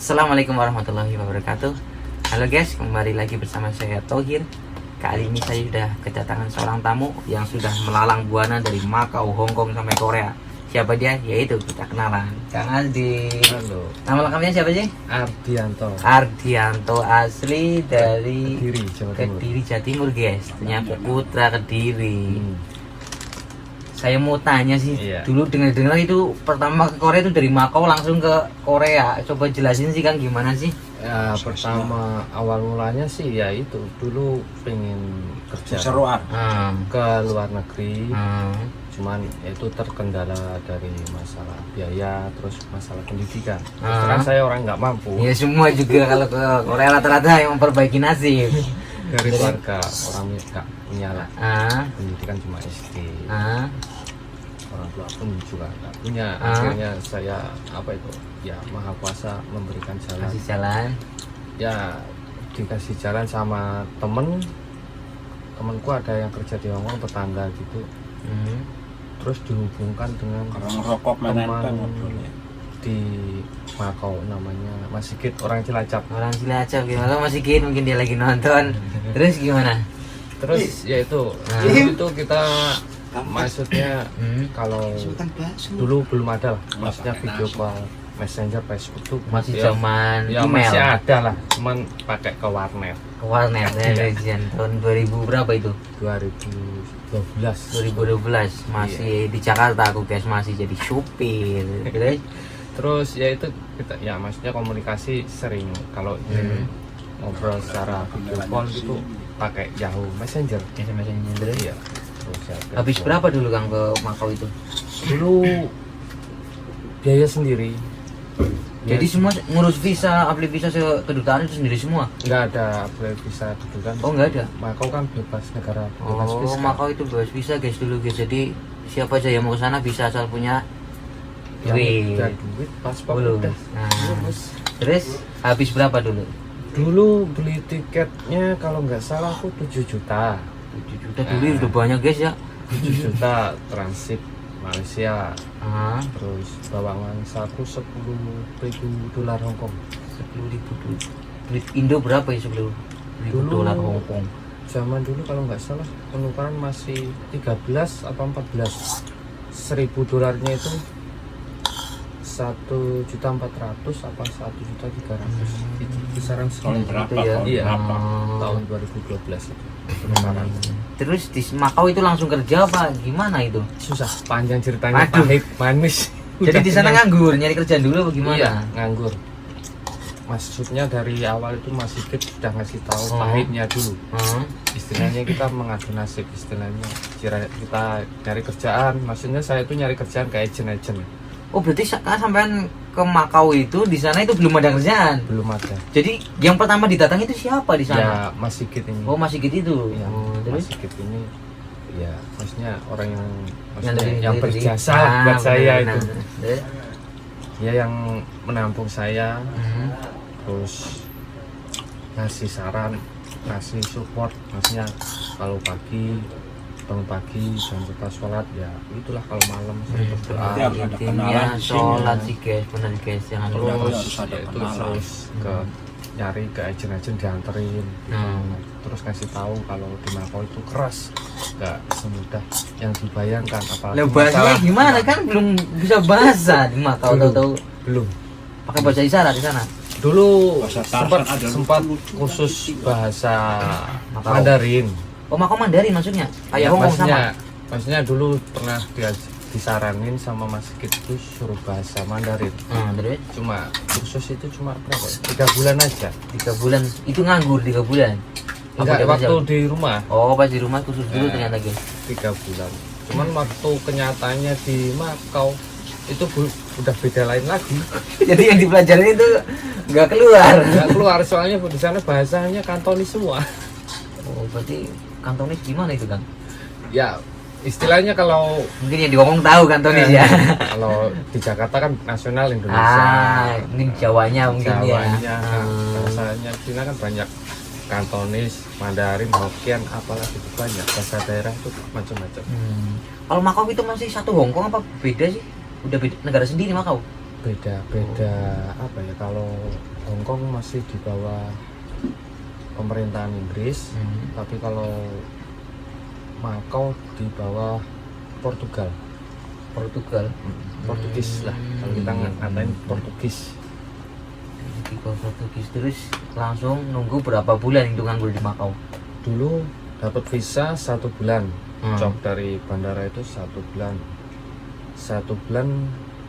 Assalamualaikum warahmatullahi wabarakatuh. Halo guys, kembali lagi bersama saya Thohir. Kali ini saya sudah kedatangan seorang tamu yang sudah melalang buana dari Makau, Hong Kong sampai Korea. Siapa dia? Yaitu kita kenalan, Kang Aldi. Halo. Nama lengkapnya siapa sih? Ardianto. Ardianto, asli dari Kediri, Jawa Timur. Kediri, Jawa Timur guys. Ternyata Putra Kediri. Saya mau tanya sih, Iya. dulu dengar-dengar itu pertama ke Korea itu dari Makau langsung ke Korea. Coba jelasin sih Kang, gimana sih? Ya, pertama awal mulanya sih ya itu dulu pengen kerja Seruan. ke luar negeri, Hmm. cuman itu terkendala dari masalah biaya, terus masalah pendidikan. Terus Ah. terang saya orang nggak mampu Ya semua juga kalau ke Korea rata-rata yang memperbaiki nasib. dari keluarga orang nggak punya lah Ah, pendidikan cuma SD. ah, Orang tua pun juga nggak punya. Ah. Akhirnya saya ya Maha Kuasa memberikan jalan. kasih jalan. Ya dikasih jalan sama temenku ada yang kerja di Hongkong, tetangga gitu, Hmm. terus dihubungkan dengan Orang merokok teman mana ngobrolnya. di Makau namanya Mas Sigit, orang Cilacap. Orang Cilacap gimana? Masih kid mungkin dia lagi nonton. Terus gimana? Terus ya itu Nah. itu kita maksudnya Hmm. kalau dulu belum ada lah, maksudnya video call Messenger, Facebook tuh Masih ya, zaman ya email. masih ada lah, cuman pakai ke warnet. Ke warnet ya, Regian tahun 2000 berapa itu? 2012. 2012 masih di Jakarta aku guys, masih jadi supir. Terus ya itu kita ya maksudnya komunikasi sering kalau ingin ngobrol secara video call itu pakai Yahoo Messenger. SMS-nya Iya. Terus ya, Habis berapa dulu Kang ke Makau itu? Dulu biaya sendiri. Jadi semua ngurus visa, apply visa kedutaan itu sendiri semua? Nggak ada apply visa kedudukan. Oh nggak ada? Makau kan bebas, negara bebas Oh, visa. Makau itu bebas visa guys dulu guys. Jadi siapa aja yang mau ke sana bisa asal punya Yang duit. udah duit paspor Belum. udah. Nah. Lulus. Terus habis berapa dulu? Dulu beli tiketnya kalau nggak salah aku 7 juta. 7 juta dulu udah banyak guys ya. 7 juta transit Malaysia. Ah, Terus bawangan saku 10.000 dolar Hongkong. 10.000 duit Indo berapa ya 10.000 Dulu- dolar Hong Kong? Zaman dulu kalau nggak salah penukaran masih 13 atau 14. 1.000 dolarnya itu 1.400.000 apa 1.300.000. Itu kisaran Tahun segitu. berapa? Itu ya? Tahun Iya. berapa? Tahun 2012 itu penukaran. Terus di Makau itu langsung kerja apa gimana itu? Susah, panjang ceritanya, Aduh. pahit, manis. Jadi Udah di sana kenyang. nganggur, nyari kerjaan dulu apa gimana? Iya, nganggur. Maksudnya dari awal itu Mas Sigit sudah ngasih tahu Oh. pahitnya dulu. Hmm. Istilahnya kita mengadu nasib, istilahnya kita nyari kerjaan. Maksudnya saya itu nyari kerjaan ke agent-agent. Oh berarti kan sampean ke Makau itu di sana itu belum ada kerjaan. Belum ada. Jadi yang pertama didatangi itu siapa di sana? Ya Mas Sigit ini. Oh masih gitu itu. Ya, Oh, Mas terus? Sigit ini ya maksudnya orang yang dari- yang dari- berjasa Ah, buat saya benar, itu. benar. Terus? Ya yang menampung saya, Hmm. terus ngasih saran, ngasih support, maksudnya kalau pagi bangun pagi jangan lupa sholat, ya itulah kalau malam sering berdoa. Berarti harus ada Intinya kenalan di sini. sholat sih guys, benar guys, jangan lupa. Terus Terus harus ada ya itu kenalan. terus ke nyari ke agen-agen dianterin, Hmm. terus ngasih tahu kalau di Makau itu keras, nggak semudah yang dibayangkan. Apalagi Lah bahasanya masalah- gimana kan belum bisa bahasa di Makau, Belum. tahu-tahu belum. pakai bahasa isyarat di sana. Dulu Bahasa Tarsan ada sempat lucu-lucu. khusus bahasa Makau. Mandarin. Oh Makau Mandarin maksudnya? Kayak Ya, Hong Kong sama? maksudnya dulu pernah disaranin sama Mas Sigit itu suruh bahasa Mandarin. Terus Cuma kursus itu cuma berapa? 3 bulan aja. 3 bulan itu nganggur 3 bulan. Apa Enggak, dia waktu kerja? di rumah Oh pas di rumah khusus dulu Nah. ternyata guys. 3 bulan. Cuman waktu kenyataannya di Makau itu udah beda lain lagi. Jadi yang dipelajarin itu nggak keluar. Nggak keluar soalnya di sana bahasanya Kantonis semua. Oh berarti Kantonis gimana itu Kang? Ya istilahnya kalau Mungkin yang di Hong Kong tahu Kantonis ya. kalau di Jakarta kan nasional Indonesia. Mungkin Jawanya mungkin Jawanya, ya. bahasanya Cina kan banyak Kantonis, Mandarin, Hokkien, apalagi itu banyak bahasa daerah itu macam-macam. Kalau Makau itu masih satu Hong Kong apa beda sih? Udah beda negara sendiri Makau? Beda apa ya, kalau Hong Kong masih di bawah pemerintahan Inggris, tapi kalau Makau di bawah Portugal. Portugis lah, kalau kita ngatain Portugis. Di bawah Portugis. Terus langsung nunggu berapa bulan itu nganggur di Makau? Dulu dapat visa 1 bulan, job dari bandara itu 1 bulan. 1 bulan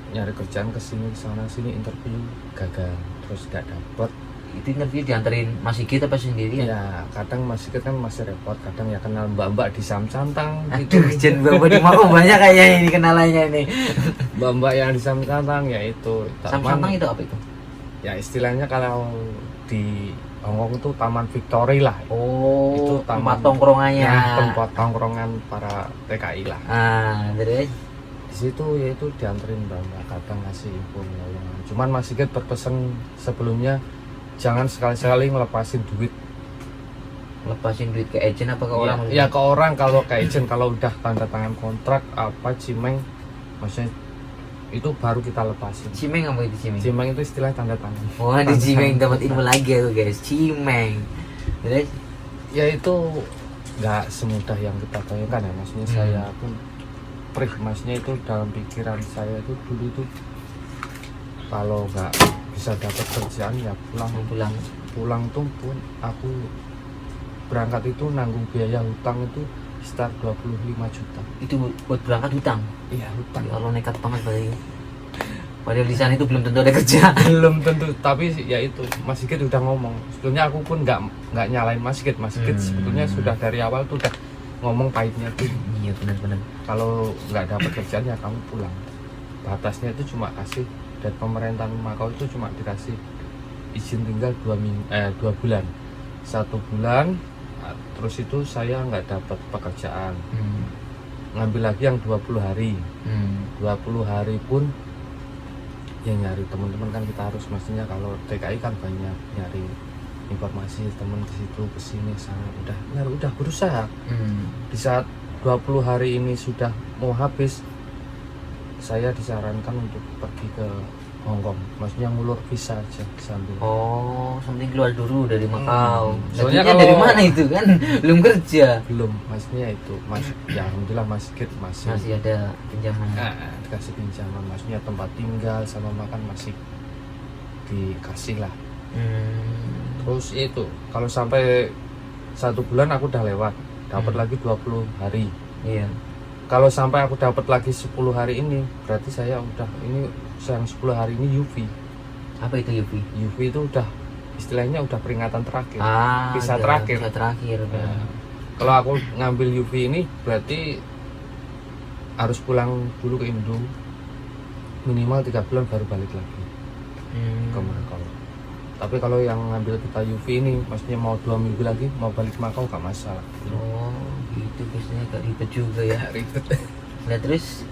nyari kerjaan kesini sana sini, interview gagal, terus gak dapet. Itu interview dianterin Mas Sigit apa sendiri ya? Ya kadang masih kan masih repot, kadang ya kenal mbak-mbak di Samsantang Aduh, jen bawa di Makau banyak kayaknya ini kenalannya ini. mbak-mbak yang di Samsantang ya itu Samsantang itu apa itu? ya istilahnya kalau di Hongkong itu Taman Victory lah. Oh, Itu tempat tongkrongannya. Ya, tempat tongkrongan para TKI lah. Terus Di situ yaitu dianterin mbak-mbak, kadang ngasih info lowongan. Cuman Mas Sigit berpesan sebelumnya jangan sekali-sekali ngelepasin duit. lepasin duit ke agent apa ke orang? Ya ke orang, kalau ke agent kalau udah tanda tangan kontrak apa cimeng, maksudnya itu baru kita lepasin. Cimeng apa itu cimeng? Cimeng itu istilah tanda tangan. Wah, di Cimeng dapat info lagi aku guys, Cimeng. Terus Ya itu nggak semudah yang kita bayangkan ya, maksudnya saya pun perih, maksudnya itu dalam pikiran saya itu dulu itu kalau nggak bisa dapat kerjaan ya pulang tuh pun aku berangkat itu nanggung biaya hutang itu sekitar 25 juta. itu buat berangkat hutang. Iya, hutang. Ya Allah, nekat banget berarti. Padahal di sana itu belum tentu ada kerja. Belum tentu, tapi ya itu Mas Sigit udah ngomong. Sebetulnya aku pun nggak nyalain Mas Sigit. Mas Sigit sebetulnya sudah dari awal tuh udah ngomong pahitnya tuh. Iya benar-benar. Kalau nggak dapat kerjaan ya kamu pulang. Batasnya itu cuma kasih dari pemerintahan Makau itu cuma dikasih izin tinggal 2 bulan. 1 bulan, terus itu saya nggak dapat pekerjaan. Ngambil lagi yang 20 hari. 20 hari pun ya nyari teman-teman kan kita harus, maksudnya kalau TKI kan banyak nyari informasi teman ke situ ke sini sana, udah berusaha. Di saat 20 hari ini sudah mau habis, saya disarankan untuk pergi ke Hongkong, maksudnya ngulur visa aja sambil. Oh, something keluar dulu dari Makau. Soalnya Soalnya kalau- dari mana itu kan belum kerja. Belum, maksudnya itu ya alhamdulillah Mas Sigit Masih ada pinjaman. dikasih pinjaman, maksudnya tempat tinggal sama makan masih dikasih lah. Terus itu kalau sampai 1 bulan aku udah lewat, dapat lagi 20 hari. Iya. Kalau sampai aku dapat lagi 10 hari ini, berarti saya udah ini yang 10 hari ini UV. Apa itu UV? UV itu udah istilahnya udah peringatan terakhir. Visa Visa terakhir. terakhir. Nah, kalau aku ngambil UV ini berarti harus pulang dulu ke Indo minimal 3 bulan baru balik lagi ke Makau. Tapi kalau yang ngambil kita UV ini, maksudnya mau 2 minggu lagi mau balik Makau gak masalah. Oh, gitu biasanya agak ribet juga ya. Ribet. Nah, terus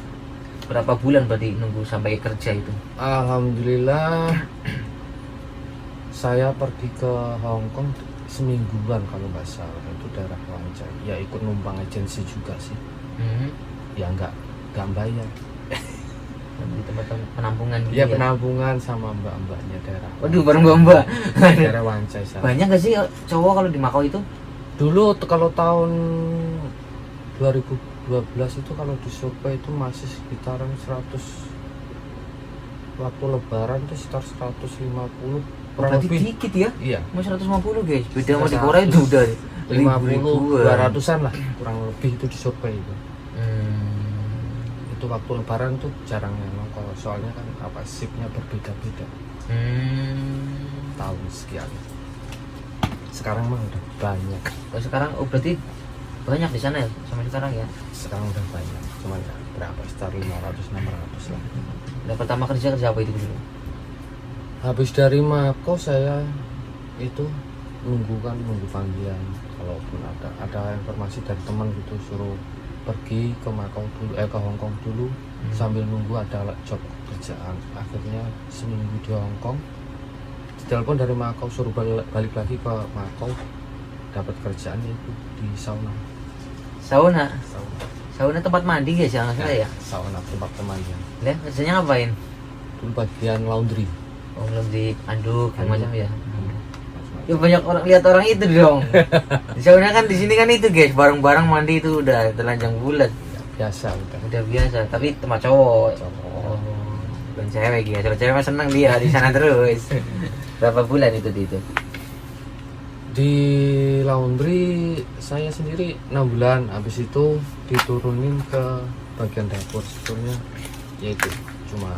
berapa bulan berarti nunggu sampai kerja itu? Alhamdulillah saya pergi ke Hong Kong semingguan kalau nggak salah, itu daerah Wancai. Ya ikut numpang agensi juga sih. Ya nggak bayar. Di tempat penampungan gitu Ya ya? penampungan sama mbak-mbaknya daerah. Waduh, bareng mbak. Daerah Wancai sana. Banyak gak sih cowok kalau di Makau itu? Dulu kalau tahun 2012 itu kalau di survei itu masih sekitaran 100, waktu lebaran itu sekitar 150 kurang Berarti lebih. dikit ya? Iya, Mau 150 guys. Beda sama di Korea itu udah 50 200-an lah kurang lebih itu di survei itu. Itu waktu lebaran tuh jarang yang nongkrong, soalnya kan apa shiftnya berbeda-beda tahun sekian. Sekarang mah udah banyak. Kalau sekarang berarti banyak di sana ya sampai sekarang ya? Sekarang udah banyak, cuman ya berapa sekitar 500-600 lah. Nah, pertama kerja apa itu dulu? Habis dari Makau saya itu nunggu panggilan, kalaupun ada informasi dari teman gitu suruh pergi ke Makau dulu, ke Hong Kong dulu sambil nunggu ada job kerjaan. Akhirnya seminggu di Hong Kong, ditelepon dari Makau suruh balik lagi ke Makau, dapat kerjaan itu di sauna. Sauna tempat mandi guys ya, nggak salah ya? Sauna tempat pemandian. Lah, kerjanya ngapain? Itu bagian laundry. Oh, belum diaduk yang Aduk. macam ya. Ya banyak orang lihat orang itu dong. Soalnya kan di sini kan itu guys, bareng-bareng mandi itu udah telanjang bulat. Biasa udah. Udah biasa, tapi sama cowok. Cowok. Oh, bukan cewek gitu. Kalau cewek mah seneng dia di sana terus. Berapa bulan itu di itu? Di laundry saya sendiri 6 bulan. Habis itu diturunin ke bagian dapur. Sebetulnya yaitu cuma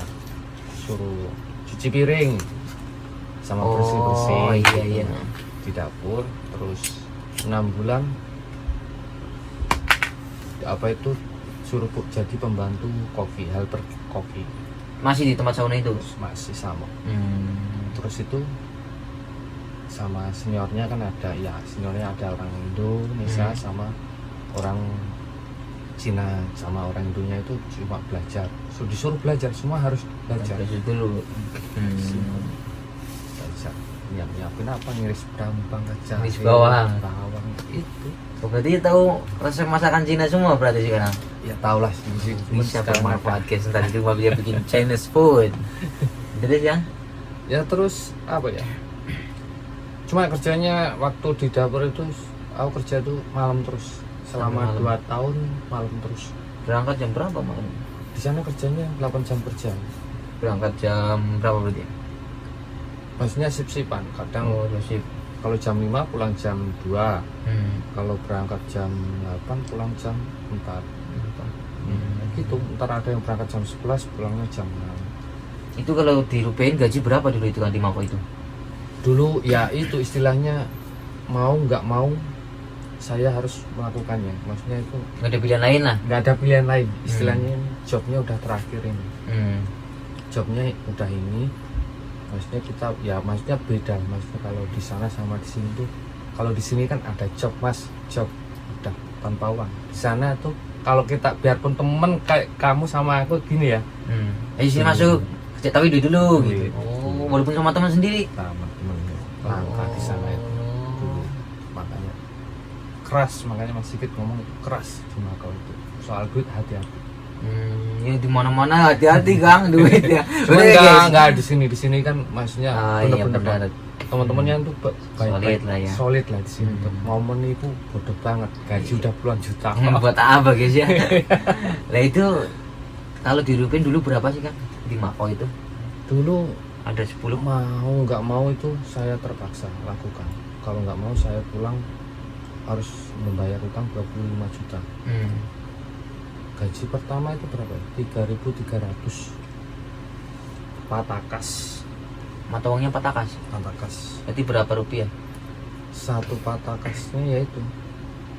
suruh cuci piring sama bersih-bersih. Oh iya iya. Di dapur. Terus 6 bulan apa itu suruh jadi pembantu kopi, helper kopi. Masih di tempat sauna itu? Masih sama. Hmm. Terus itu sama seniornya kan ada, ya seniornya ada orang Indonesia sama orang Cina. Sama orang Indonya itu cuma belajar, disuruh belajar, semua harus belajar. Belajar dulu. Belajar nyiapin apa, ngiris berambang aja, Ngiris bawang itu. Oh, berarti tahu resep masakan Cina semua berarti sekarang? Ya tau lah sih, Bisa bermanfaat guys, ntar itu mau dia bikin Chinese food. Terus ya? Ya terus apa ya, cuma kerjanya waktu di dapur itu aku kerja tuh malam terus selama Malam. 2 tahun malam terus. Berangkat jam berapa malam? Di sana kerjanya 8 jam per jam. Berangkat jam berapa berarti? Maksudnya sip-sipan, kadang Oh, shift. kalau jam 5 pulang jam 2, kalau berangkat jam 8 pulang jam 4. Gitu, ntar ada yang berangkat jam 11 pulangnya jam 6. Itu kalau dirupiahin gaji berapa dulu itu kan di Mako itu? Dulu ya itu istilahnya mau nggak mau saya harus melakukannya, maksudnya itu Nggak ada pilihan lain lah. nggak ada pilihan lain, istilahnya ini jobnya udah terakhir ini, jobnya udah ini, maksudnya kita ya maksudnya beda, maksudnya kalau di sana sama di sini tuh, kalau di sini kan ada job mas, job udah tanpa uang. Di sana tuh kalau kita biarpun temen kayak kamu sama aku gini ya, Ayo sini masuk. Kerja tapi duit dulu gitu. Duit. Oh, walaupun sama teman sendiri. sama temennya langka di sana itu dulu, makanya keras, makanya Mas Sigit ngomong keras di Makau itu soal duit, hati-hati. Ya di mana-mana hati-hati Kang duit ya. Cuman Udah, guys. enggak di sini, di sini kan maksudnya Ah, iya, bener-bener benar. teman-temannya tuh baik-baik, Solid lah ya. solid lah di sini tuh. Mau menipu bodoh banget, gaji udah puluhan juta. Buat apa guys ya? Lah itu kalau dirupin dulu berapa sih Kang di Mako itu? Dulu Ada 10. mau nggak mau itu saya terpaksa lakukan. Kalau nggak mau saya pulang harus membayar utang 25 juta. Gaji pertama itu berapa ya? 3.300 patakas. Mata uangnya patakas. Patakas Berarti berapa rupiah? satu patakasnya yaitu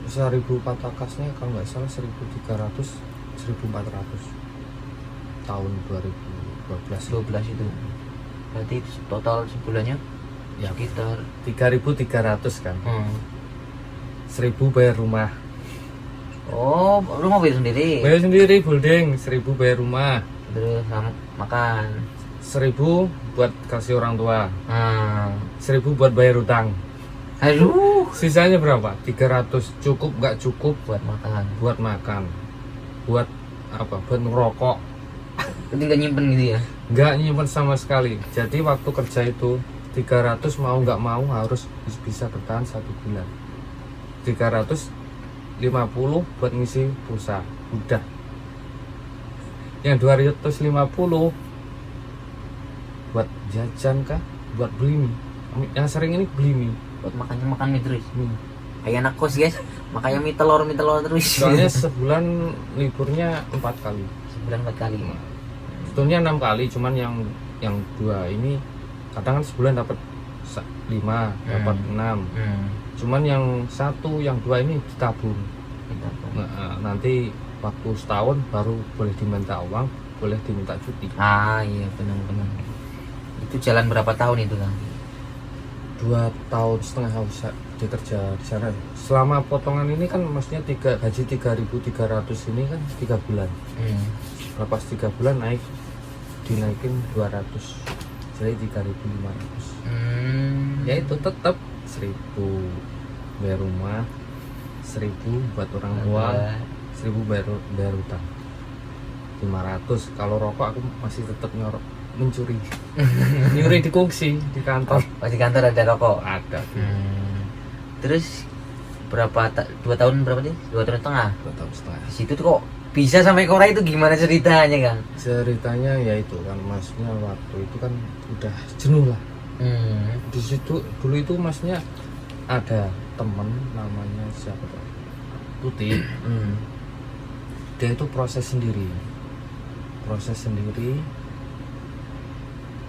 1.000 patakasnya kalau nggak salah 1.300 1.400 tahun 2012. 12 itu. Berarti total sebulannya Ya sekitar 3.300 kan. 1.000 bayar rumah, Oh, rumah bayar sendiri. bayar sendiri building, 1.000 bayar rumah, Terus sama makan. 1.000 buat kasih orang tua, Nah. 1.000 buat bayar utang. Aduh, Sisanya berapa? 300. Cukup nggak cukup buat makan. buat makan, buat apa? Buat ngerokok. Tinggal nyimpen gitu ya. Nggak nyimpen sama sekali. Jadi waktu kerja itu 300 mau nggak mau harus bisa bertahan 1 bulan. 350 buat ngisi pulsa, udah. Yang 250 buat jajan kah? Buat beli mie. Yang sering ini beli mie. Buat makan mie terus. Mie. Kayak anak kos guys, makanya mie telur terus. Soalnya sebulan liburnya 4 kali. Sebulan 4 kali. Sebetulnya 6 kali, cuman yang 2 ini kadang kan sebulan dapat 5, dapat 6. Cuman yang 1, yang 2 ini ditabung. Nah, nanti waktu setahun baru boleh diminta uang, boleh diminta cuti. Ah iya benar-benar. Itu jalan berapa tahun itu Kang? 2 tahun setengah usah dikerja di sana. Selama potongan ini kan maksudnya gaji 3.300 ini kan 3 bulan. Lepas 3 bulan dinaikin 200, jadi 3.500. Ya itu tetap 1.000 bayar rumah, 1.000 buat orang tua, 1.000 bayar utang, 500. Kalau rokok aku masih tetap mencuri. Nyuri di kursi di kantor. Oh, di kantor ada rokok. Ada. Terus 2 tahun berapa sih? 2 tahun setengah. 2 tahun setengah. Di situ tuh kok bisa sampai Korea itu gimana ceritanya, Kang? Ceritanya ya itu kan, masnya waktu itu kan udah jenuh lah. Di situ dulu itu masnya ada temen namanya siapa tuh? Tuti. Dia itu proses sendiri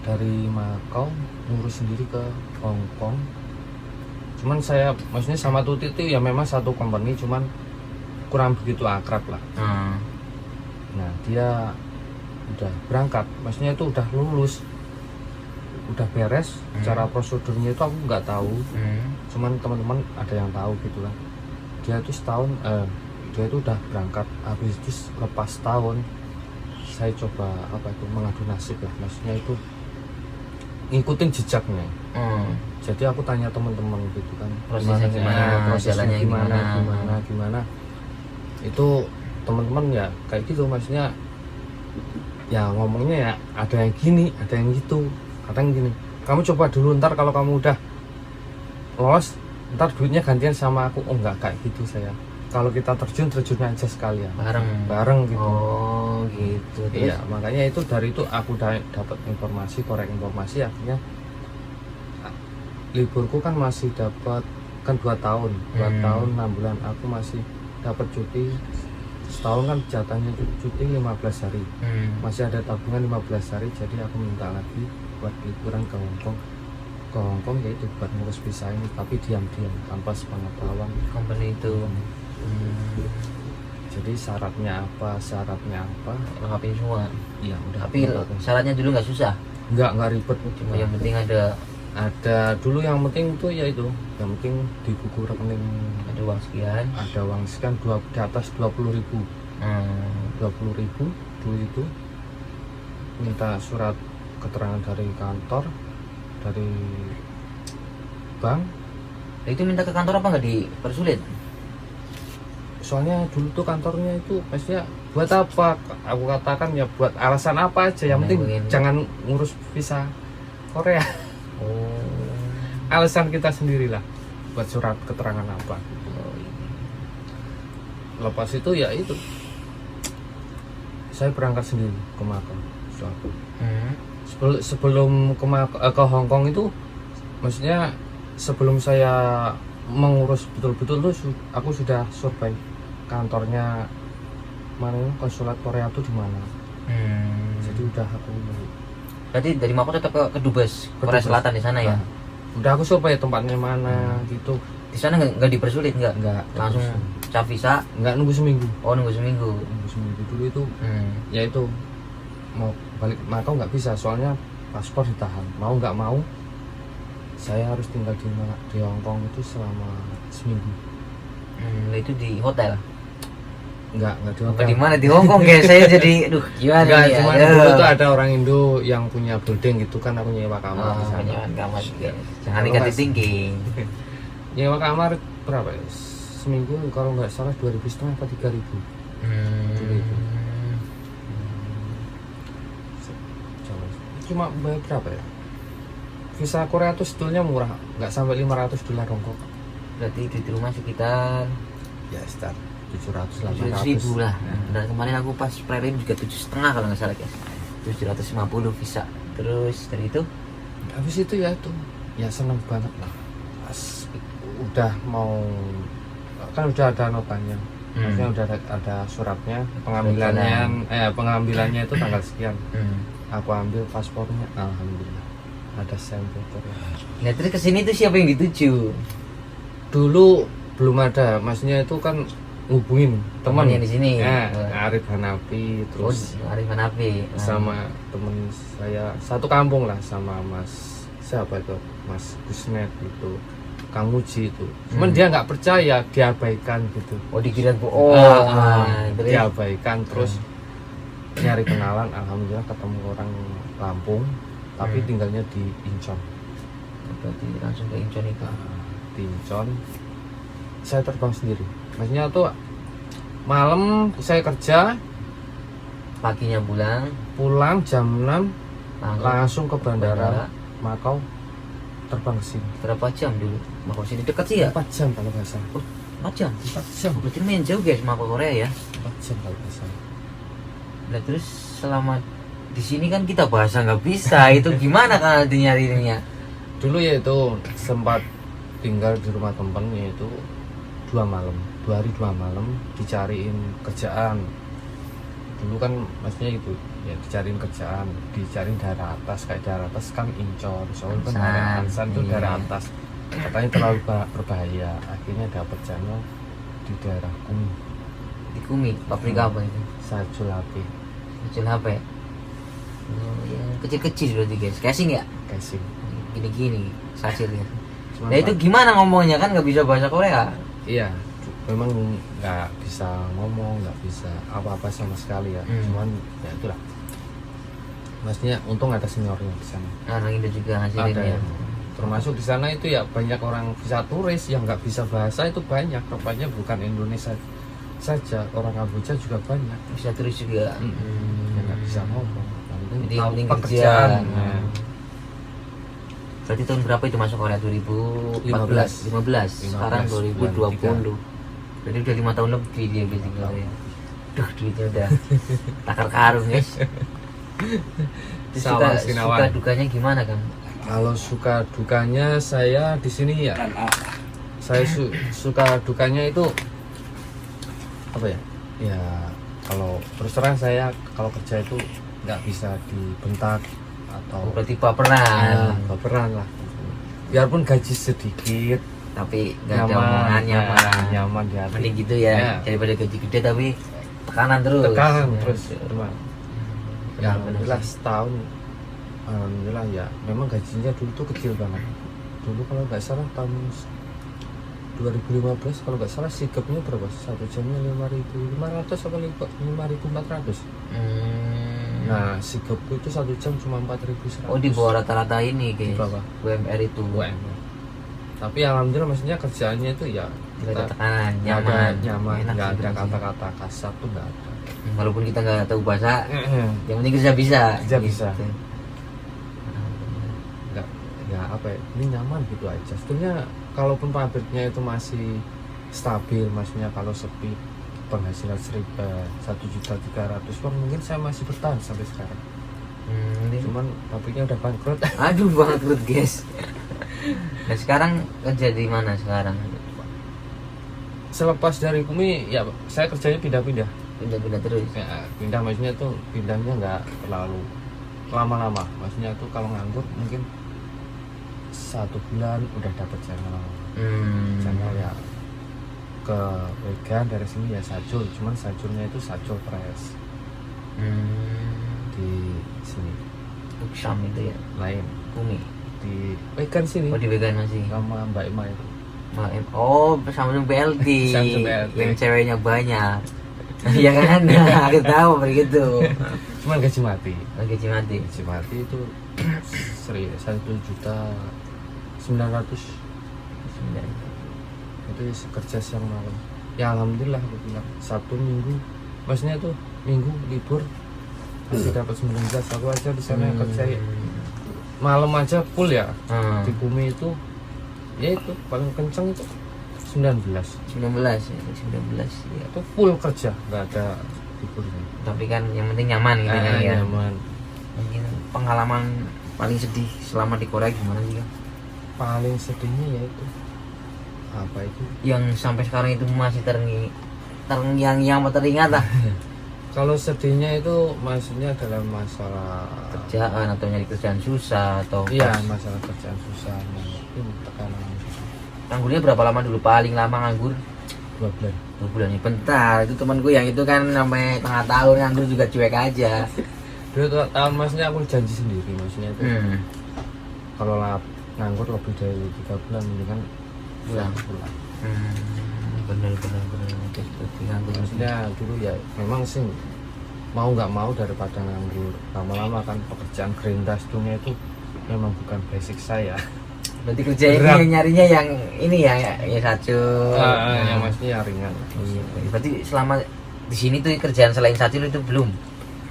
dari Makau ngurus sendiri ke Hong Kong. Cuman saya maksudnya sama Tuti itu ya memang satu company, cuman kurang begitu akrab lah. Nah dia udah berangkat, maksudnya itu udah lulus, udah beres. Cara prosedurnya itu aku nggak tahu, cuman teman-teman ada yang tahu gitu lah. Dia itu dia itu udah berangkat, habis itu lepas tahun saya coba mengadu nasib lah, maksudnya itu ngikutin jejaknya. Jadi aku tanya teman-teman gitu kan, Prosesnya prosesnya gimana, gimana. Itu teman-teman ya kayak gitu, maksudnya ya ngomongnya ya ada yang gini, ada yang gitu, ada yang gini. Kamu coba dulu, ntar kalau kamu udah lolos, ntar duitnya gantian sama aku. Oh enggak kayak gitu saya. Kalau kita terjun aja sekalian. Bareng gitu. Oh gitu. Iya, makanya itu dari itu aku dapat informasi, korek informasi, akhirnya liburku kan masih dapat kan 2 tahun, 2 tahun 6 bulan aku masih dapat cuti. Setahun kan jatahnya cuti 15 hari. Masih ada tabungan 15 hari, jadi aku minta lagi buat liburan ke Hong Kong yaitu buat ngurus visa ini, tapi diam-diam tanpa sepengetahuan company itu. Jadi syaratnya apa Lengkapin semua. iya udah. Tapi syaratnya dulu nggak susah. nggak ribet, Cuma yang penting ada dulu yang penting itu ya itu, yang penting di buku rekening uang sekian. ada uang sekian, di atas 20.000 dulu itu minta surat keterangan dari kantor, dari bank. Itu minta ke kantor apa nggak dipersulit? Soalnya dulu tuh kantornya itu maksudnya buat apa, aku katakan ya buat alasan apa aja, yang penting jangan ngurus visa Korea. Alasan kita sendirilah buat surat keterangan apa. Lepas itu ya itu saya berangkat sendiri ke Makau. Sebelum ke Hong Kong itu, maksudnya sebelum saya mengurus betul-betul tuh aku sudah survei kantornya mana, konsulat Korea tuh di mana. Jadi udah aku Berarti dari Makau tetap ke Dubes, Korea Dubes. Selatan di sana ya? Udah aku survei tempatnya mana gitu. Di sana nggak dipersulit nggak? Enggak, Langsung cap visa? enggak nunggu seminggu. Oh nunggu seminggu. Dulu itu ya itu mau balik Makau nggak bisa, soalnya paspor ditahan. Mau nggak mau saya harus tinggal di Hong Kong itu selama seminggu. Itu di hotel? Enggak di Hong Apa di Kong. mana di Hong Kong ya? Saya jadi aduh gimana Enggak, nih ya? cuma dulu tuh ada orang Indo yang punya building gitu kan, aku nyewa kamar di sana. Penyewaan kamar juga. Jangan Kalau negatif nggak- thinking. Nyewa kamar berapa ya? Seminggu kalau nggak salah 2.500 atau 3.000. Dulu itu. Cuma bayar berapa ya? Visa Korea tuh sebetulnya murah, nggak sampai $500 Hong Kong. Berarti di rumah sekitar Ya start 700 700.000 lah. Dan kemarin aku pas prelim juga 7,5 kalau nggak salah guys. 750 visa. Terus dari itu Habis itu ya tuh ya seneng banget lah. Pas udah mau kan udah ada notanya. Maksudnya udah ada suratnya, pengambilannya itu tanggal sekian. Aku ambil paspornya, alhamdulillah ada sampel Korea. Nah terus kesini tuh siapa yang dituju? Dulu belum ada, maksudnya itu kan ngubungin teman yang di sini. Arif Hanafi, terus Arif Hanafi. sama temen saya satu kampung lah, sama Mas siapa itu, Mas Gusnet gitu, Kang Muji itu. Cuman dia nggak percaya, diabaikan gitu. Oh dikira Diabaikan, terus nyari kenalan, alhamdulillah ketemu orang Lampung, tapi tinggalnya di Incheon. Berarti langsung ke Incheon itu. Di Incheon saya terbang sendiri, maksudnya tuh malam saya kerja, Paginya pulang. pulang jam 6, langsung ke bandara Makau, terbang ke sini. Berapa jam dulu? Makau sini dekat sih ya? 4 jam kalau nggak salah. 4 jam? 4 jam. Berarti main jauh guys Makau Korea ya? 4 jam kalau nggak salah. Nah terus selama di sini kan kita bahasa nggak bisa, itu gimana kan nanti nyarinya? Dulu ya itu sempat tinggal di rumah temen, yaitu 2 malam, 2 hari 2 malam dicariin kerjaan. Dulu kan maksudnya itu ya dicariin kerjaan, dicariin daerah atas, kayak daerah atas kan Incor, soalnya kan daerah Ansan itu Iya. daerah atas, katanya terlalu berbahaya. Akhirnya dapat channel di daerah Kumi, Di Kumi, pabrik apa itu? Sajul Api, Kecil apa ya? Oh, yang kecil-kecil berarti guys, casing ya? casing. Gini-gini, sasil ya. Cuman Nah itu gimana ngomongnya kan nggak bisa bahasa Korea? iya, memang nggak bisa ngomong, nggak bisa apa-apa sama sekali ya. Cuman ya itulah, maksudnya untung ada seniornya di sana. Orang Indo juga ngasilin Ada ya. yang termasuk di sana itu ya banyak orang visa turis yang nggak bisa bahasa itu banyak, rupanya bukan Indonesia saja, orang Kamboja juga banyak Bisa turis juga. yang nggak bisa ngomong. Yang penting Jadi tahu yang penting pekerjaan. kerja. Nah, Berarti tahun berapa itu masuk Korea? 2014, 15. Sekarang 2020. Berarti udah 5 tahun lebih dia berarti Korea. Duh duitnya udah takar karung guys. Terus Sawang suka Sinawan. dukanya gimana kan? kalau suka dukanya saya di sini ya, saya suka dukanya itu apa ya? Ya kalau terus terang saya kalau kerja itu nggak bisa dibentak atau Berarti baperan. baperan lah. Biarpun gaji sedikit, Tapi nggak ada omongannya nah, nyaman di hati. Mending gitu ya, Ya. daripada gaji gede tapi tekanan terus. Tekanan Ya. terus cuma ya alhamdulillah setahun, alhamdulillah ya memang gajinya dulu tuh kecil banget. Dulu kalau nggak salah tahun 2015 kalau nggak salah sikapnya berapa? 1 jamnya 5.500 atau 5.400. Nah sikapku itu 1 jam cuma 4.100. Oh di bawah rata-rata ini Di guys. bawah. UMR itu. UMR. Tapi alhamdulillah maksudnya kerjaannya itu ya Nggak ada kita tekanan, nggak ada nyaman. nyaman, Enak nggak sih ada kerja. kata-kata kasar tuh nggak ada. Walaupun kita nggak tahu bahasa, yang penting kerja bisa. Kerja bisa. Gitu. nggak apa ya, ini nyaman gitu aja. Sebenarnya kalaupun pabriknya itu masih stabil, maksudnya kalau sepi penghasilan 1.300.000 uang mungkin saya masih bertahan sampai sekarang. Cuman pabriknya udah bangkrut. Aduh bangkrut guys. Nah sekarang kerja di mana sekarang? Selepas dari Kumi ya saya kerjanya pindah-pindah. Pindah-pindah terus. Ya, pindah maksudnya tuh pindahnya nggak terlalu lama-lama. Maksudnya tuh kalau nganggur mungkin 1 bulan udah dapat channel. Channel ya ke vegan, dari sini ya sajul, cuman sajulnya itu sajul press di sini Uksam itu ya. lain Kumi. di vegan sini Oh di vegan masih. sama Mbak Ima itu. Oh Samsung BLT. Samsung BLT. Yang ceweknya banyak. Iya kan? Aku tahu begitu. Cuman gaji mati. Oke Cimati. Gaji mati itu 1.900.000 itu kerja siang malam. Ya alhamdulillah aku bilang Sabtu Minggu, maksudnya tuh Minggu libur masih dapat 19. Aku aja di sana kerja malam aja full ya. Di Bumi itu ya itu paling kenceng itu 19 19 ya, 19 ya. itu full kerja, nggak ada liburnya. Tapi kan yang penting nyaman gitu kan ya. Nyaman. Mungkin pengalaman paling sedih selama di Korea gimana sih kan? Paling sedihnya ya itu apa itu, Yang sampai sekarang itu masih terngiang-ngiang atau teringat lah. kalau sedihnya itu maksudnya dalam masalah Kerjaan atau nyari kerjaan susah atau iya, masalah kerjaan susah, mungkin tekanan nganggurnya berapa lama dulu paling lama nganggur? 2 bulan. 2 bulan ya bentar, itu temanku yang itu kan sampai tengah tahun nganggur juga cuek aja. Dulu tahun maksudnya aku janji sendiri, maksudnya itu kalau nganggur lebih dari 3 bulan mendingan pulang. Bener nganggur Maksudnya dulu ya memang sih mau nggak mau daripada nganggur lama-lama kan, pekerjaan gerindas dunia itu memang bukan basic saya. berarti kerja ini Berat. yang nyarinya yang ini ya satu Yang maksudnya ringan. Iya, berarti selama di sini tuh kerjaan selain satu itu belum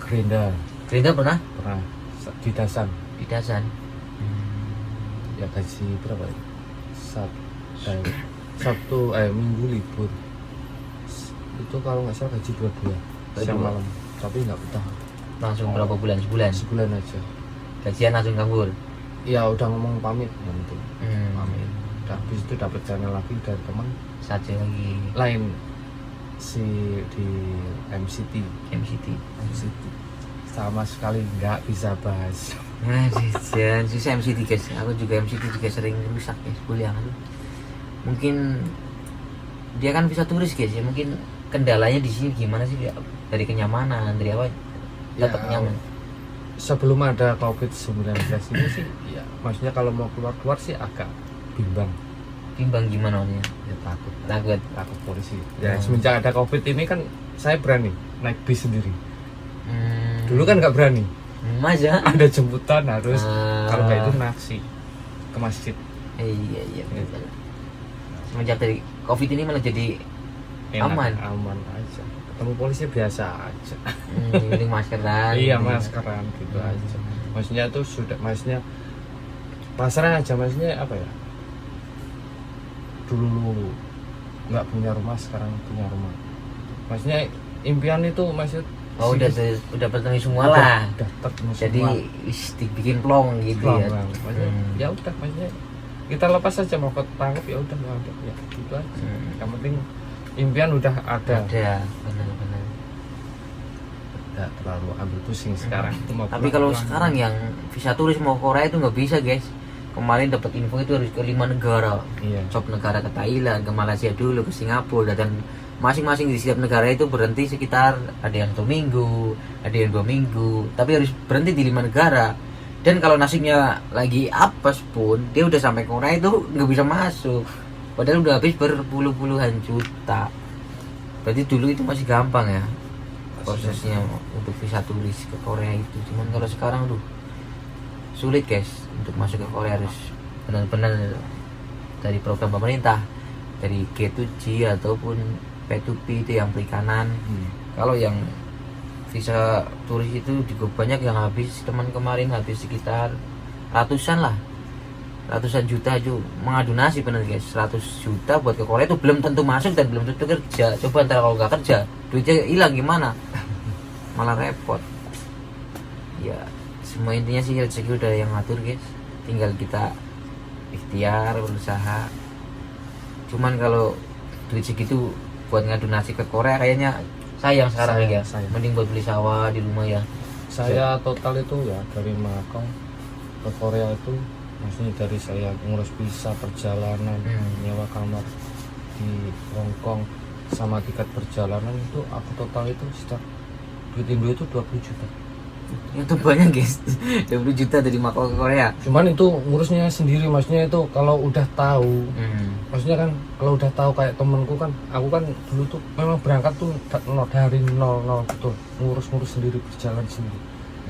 Gerinda Gerinda pernah pernah di Dasan. Di Dasan. Ya gaji berapa ya? Sabtu Minggu libur. Itu kalau nggak salah gaji 22 siang malam, tapi nggak betah. Langsung berapa bulan? Sebulan? Sebulan aja. Gajian langsung kabur? Ya udah ngomong pamit nanti. Pamit. Udah habis itu dapat channel lagi dari teman Satu lagi lain si di MCT. Sama sekali nggak bisa bahas. Nah, jangan susah MCT guys. Aku juga MCT juga sering rusak guys kuliah kan. Mungkin dia kan bisa turis guys ya. Mungkin kendalanya di sini gimana sih ya? Dari kenyamanan, dari apa? Tetap nyaman. Sebelum ada COVID-19 ini sih, ya maksudnya kalau mau keluar sih agak bimbang. Bimbang gimana maksudnya? Ya takut polisi. Ya semenjak ada COVID ini kan saya berani naik bis sendiri. Dulu kan nggak berani. Masa? Ada jemputan harus kalau nggak itu naksi ke masjid. Iya betul. Semenjak dari COVID ini malah jadi aman aja. Ketemu polisi biasa aja. Ini maskeran. Iya maskeran gitu aja. Maksudnya tuh sudah, maksudnya pasrah aja, maksudnya apa ya? Dulu nggak punya rumah, sekarang punya rumah. Maksudnya impian itu maksud. Oh udah terpenuhi semua lah. Udah terpenuhi jadi semua. dibikin plong gitu ya. Maksudnya, ya udah, maksudnya kita lepas aja, mau ketangkep ya udah nggak ya gitu aja. Yang penting impian udah ada. Benar. Nggak terlalu ambil pusing sekarang. Tapi kalau sekarang yang visa turis mau Korea itu nggak bisa guys. Kemarin dapat info itu harus ke 5 negara. Iya. Top negara ke Thailand, ke Malaysia dulu, ke Singapura, dan masing-masing di setiap negara itu berhenti sekitar ada yang 1 minggu, ada yang 2 minggu, tapi harus berhenti di 5 negara. Dan kalau nasibnya lagi apes pun dia udah sampai Korea itu nggak bisa masuk, padahal udah habis berpuluh-puluhan juta. Berarti dulu itu masih gampang ya prosesnya untuk visa turis ke Korea itu. Cuman kalau sekarang tuh sulit guys untuk masuk ke Korea, harus benar-benar dari program pemerintah, dari G2G ataupun P2P itu yang perikanan. Kalau yang visa turis itu juga banyak yang habis. Teman kemarin habis sekitar ratusan juta aja mengadu nasib bener guys. 100 juta buat ke Korea itu belum tentu masuk dan belum tentu kerja. Coba ntar kalau nggak kerja duitnya hilang gimana, malah repot ya. Semua intinya sih rezeki udah yang ngatur guys, tinggal kita ikhtiar berusaha. Cuman kalau duit segitu buat ngadu nasib ke Korea kayaknya sayang sekarang ya. Mending buat beli sawah di rumah ya. Saya total itu ya dari Macau ke Korea itu, maksudnya dari saya ngurus visa perjalanan, nyewa kamar di Hong Kong sama tiket perjalanan itu, aku total itu sekitar duit Indo itu 20 juta. Itu banyak guys. 20 juta dari Macau ke Korea. Cuman itu ngurusnya sendiri, maksudnya itu kalau udah tahu. Maksudnya kan kalau udah tahu, kayak temenku kan, aku kan dulu tuh memang berangkat tuh dari nol betul, ngurus sendiri, berjalan sendiri.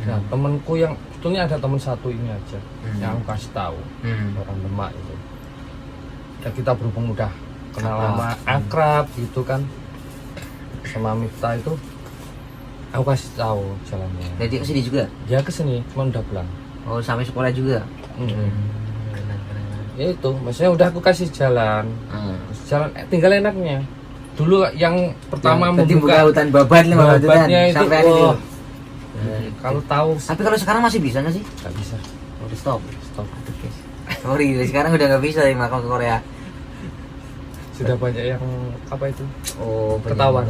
Nah temenku yang sebetulnya ada temen satu ini aja yang aku kasih tahu, orang Demak itu. Ya kita berhubung udah kenal lama, akrab gitu kan, sama Miftah itu aku kasih tahu jalannya. Jadi kesini juga? Dia kesini, cuma udah pulang. Oh sampai sekolah juga? Ya itu, maksudnya udah aku kasih jalan, jalan tinggal enaknya. Dulu yang pertama membuka hutan babatnya itu sampai itu. Kalau tahu. Tapi kalau sekarang masih bisa nggak sih? Nggak bisa. Udah stop. Guys. Sorry, sekarang udah nggak bisa yang Macau ke Korea. Sudah banyak yang apa itu? Oh, ketahuan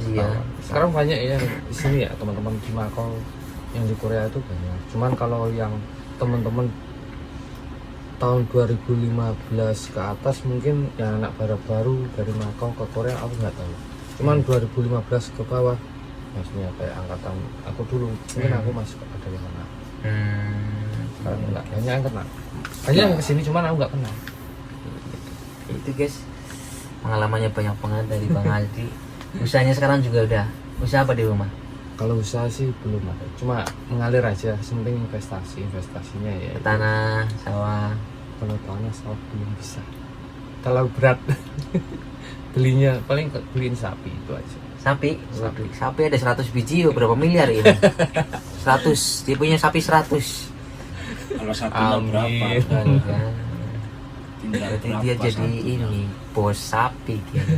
sih ya. Sekarang banyak ya di sini ya, teman-teman di Macau yang di Korea itu banyak. Cuman kalau yang teman-teman tahun 2015 ke atas mungkin yang anak baru dari Macau ke Korea aku nggak tahu. Cuman 2015 ke bawah, maksudnya kayak angkatan aku dulu, mungkin aku masih ada yang kenal. Sekarang enggak, banyak yang kenal. Banyak yang kesini, cuman aku nggak kenal. Itu guys, pengalamannya banyak banget dari Bang Aldi. Usahanya sekarang juga udah. Usaha apa di rumah? Kalau usaha sih belum ada, cuma mengalir aja. Penting investasinya ya. Ke tanah, sawah. Kalau tanah sawah belum bisa, terlalu berat. Belinya paling beliin sapi itu aja. Sapi. Waduh, sapi ada 100 biji, berapa miliar ini? 100, dia punya sapi 100. Kalau satunya berapa? Tinggal Berarti berapa dia jadi satunya? ini bos sapi gitu.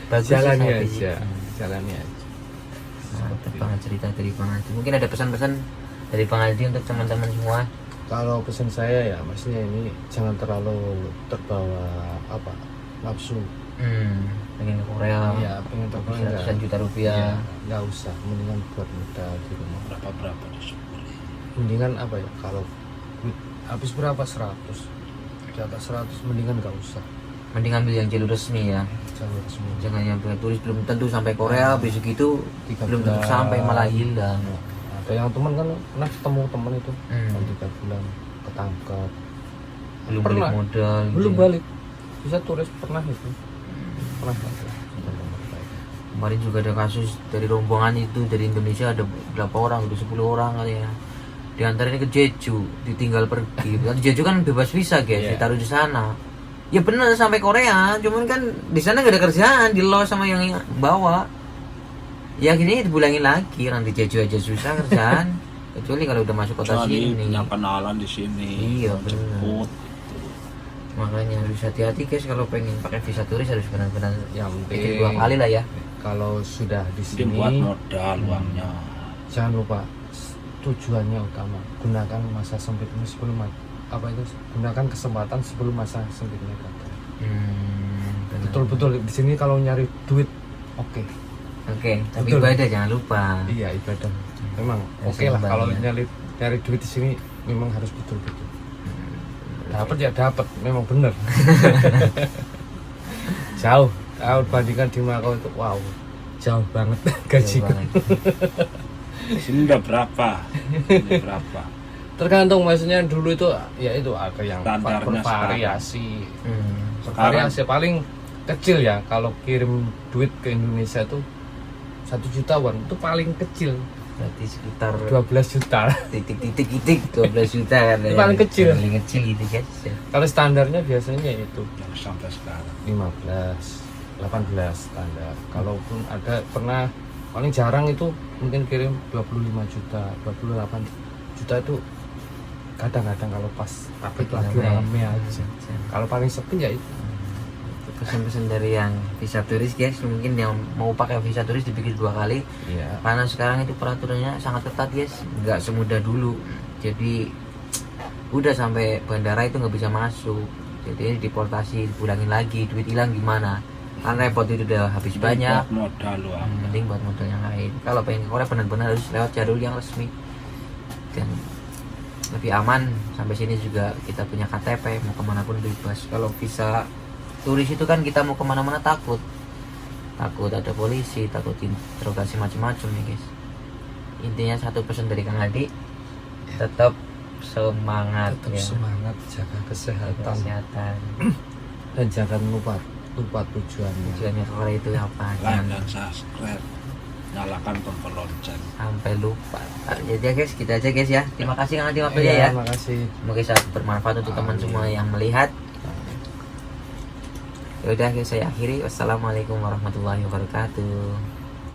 Bagus sih Jalani sapi. aja, jalani aja. Mantap banget cerita dari Bang Aldi. Mungkin ada pesan-pesan dari Bang Aldi untuk teman-teman semua. Kalau pesan saya ya, maksudnya ini jangan terlalu terbawa apa nafsu. Pengen ke Korea. Ya, pengen terbawa Ratusan juta Ya, rupiah. nggak usah. Mendingan buat modal di rumah. Berapa disyukuri. Mendingan apa ya? Kalau duit habis berapa 100, di atas 100 mendingan nggak usah. Mending ambil yang jalur resmi ya. Jalur semua. Jangan yang turis belum tentu sampai Korea, besok itu 3 belum tentu bulan. sampai malah hilang. Ada yang teman kan pernah ketemu teman itu Hmm. 3 bulan ketangkap. Belum Pernah. balik modal. Belum gitu. balik. Bisa turis pernah itu. Pernah balik. Kemarin juga ada kasus dari rombongan itu dari Indonesia ada berapa orang, udah 10 orang kali ya. Di antaranya ke Jeju, ditinggal pergi. Di Jeju kan bebas visa guys, Iya. ditaruh di sana. Ya bener sampai Korea, cuman kan di sana gak ada kerjaan, di los sama yang bawa. Ya gini dipulangin lagi, orang di Jeju aja susah kerjaan. Kecuali kalau udah masuk kota Kecuali sini. punya kenalan di sini. Iya, jemput. Makanya harus hati-hati guys kalau pengen pakai visa turis harus benar-benar Yang pikir penting 2 kali lah ya. kalau sudah di Mungkin sini buat modal uangnya. jangan lupa tujuannya utama, gunakan masa sempitmu sebelum apa itu, gunakan kesempatan sebelum masa sempitnya datang. Benar. Betul-betul di sini kalau nyari duit oke. Oke, tapi Betul. ibadah jangan lupa. Iya, ibadah memang Harus oke lah. seimbang, Kalau ya. nyari duit di sini memang harus betul-betul dapat, ya dapat, memang bener. jauh bandingkan di Makau itu, wow, jauh banget gajiku. Jauh banget. Di sini udah berapa? Ini berapa? Tergantung, maksudnya dulu itu ya itu ada yang Standarnya bervariasi. Sekarang Bervariasi paling kecil ya, kalau kirim duit ke Indonesia itu 1 juta won itu paling kecil, Berarti sekitar 12 juta. titik 12 juta kan. Itu ya. paling kecil. Paling kecil gitu guys. Ya. Kalau standarnya biasanya itu yang sampai sekarang 15, 18 standar. Kalaupun ada pernah paling jarang itu mungkin kirim 25 juta, 28 juta itu kadang-kadang kalau pas update lagi rame aja. Kalau paling sepi ya itu. Pesan-pesan dari yang visa turis guys, mungkin yang mau pakai visa turis dipikir 2 kali. Iya. Karena sekarang itu peraturannya sangat ketat guys, nggak semudah dulu. Jadi udah sampai bandara itu nggak bisa masuk. Jadi deportasi, dipulangin lagi, duit hilang gimana? Kan repot, itu udah habis banyak. buat modal uang. Mending buat modal yang lain. Kalau pengen ke Korea benar-benar harus lewat jalur yang resmi dan lebih aman. Sampai sini juga kita punya KTP, mau kemana pun bebas. Kalau visa turis itu kan kita mau kemana-mana takut ada polisi, takut interogasi macam-macam ya guys. Intinya satu pesan dari Kang Adi, tetap semangat, Tetap ya. semangat, jaga Jaga kesehatan, kesehatan. dan jangan lupa tujuannya. Tujuannya ke Korea itu apa? Like Jangan dan subscribe, nyalakan tombol lonceng. sampai lupa. Jadi ya guys, kita aja guys ya. Terima kasih Kang Adi waktunya ya. Terima kasih. Semoga bisa bermanfaat untuk teman Amin. semua yang melihat. Ya udah guys, saya akhiri. Wassalamualaikum warahmatullahi wabarakatuh.